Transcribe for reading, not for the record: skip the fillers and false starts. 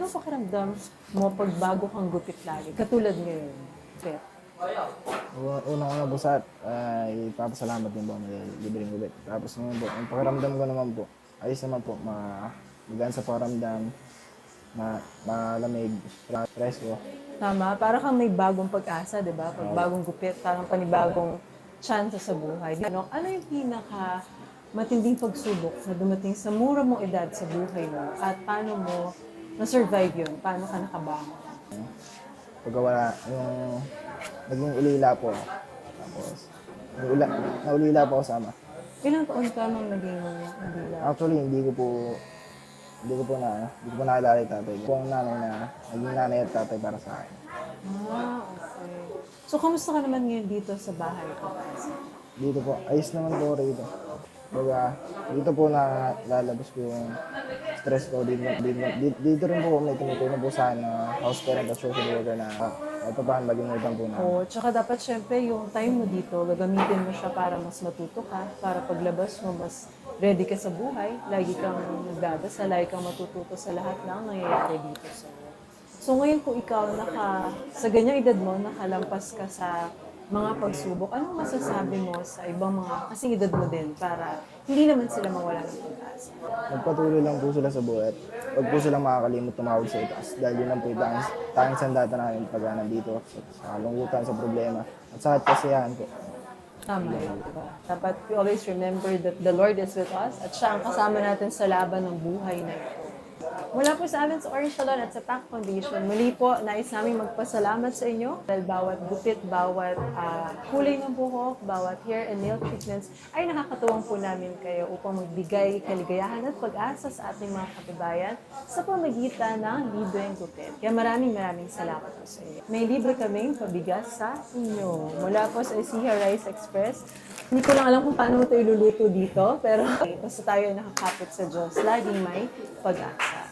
Anong pakiramdam mo pag bago kang gupit lagi? Katulad ngayon, Pet. Unang-una po sa ipapasalamat din po may libreng ulit. Tapos naman po, ang pakiramdam ko naman po, ayos naman po, magaan sa pakiramdam, malamig, presko. Tama, para kang may bagong pag-asa, di ba? Pag bagong gupit, parang panibagong chance sa buhay. Ano yung pinaka matinding pagsubok na dumating sa mura mong edad sa buhay mo at paano mo na-survive yun? Paano ka nakabangon? Pagka wala, yung naging ulila po ako. Tapos, naulila po ako sa ama. Ilang taon ka nung naging ulila? Actually, hindi ko po naalala yung tatay ko. Ang nanay na, naging nanay at tatay para sa akin. Okay. So, kamusta ka naman ngayon dito sa bahay ko? Dito po, ayos naman po rito. Baga, dito po na lalabas ko yung stress ko. Dito rin po may tumutulong po sa akin na house parent at social worker na ito pa ang maging utang po na. Oo, tsaka dapat syempre yung time mo dito, gagamitin mo siya para mas matuto ka, para paglabas mo mas ready ka sa buhay, lagi kang nagdadasal, lagi kang matututo sa lahat ng nangyayari dito sa iyo. So ngayon kung ikaw sa ganyang edad mo, nakalampas ka sa mga pagsubok, anong masasabi mo sa ibang mga kasing edad mo din para hindi naman sila mawala ng pag-asa? Magpatuloy lang po sila sa buhay at huwag po silang makakalimot tumawag sa itaas dahil yun lang po yung tanging sandata namin pag nandito sa kalungkutan, sa problema at sa kasiyahan po. Tama yun, diba? Dapat we always remember that the Lord is with us at siya ang kasama natin sa laban ng buhay na ito. Mula po sa amin sa Orange Salon at sa PAC Foundation, muli po, nais namin magpasalamat sa inyo dahil bawat gupit, bawat kulay ng buhok, bawat hair and nail treatments ay nakakatuwang po namin kayo upang magbigay kaligayahan at pag-asa sa ating mga kababayan sa pamagitan ng libreng gupit. Kaya maraming salamat po sa inyo. May libre kaming pabigas sa inyo. Mula po sa Ecija Rice Express, hindi ko lang alam kung paano ito iluluto dito, pero basta tayo nakakapit sa Diyos, laging may pag-asa.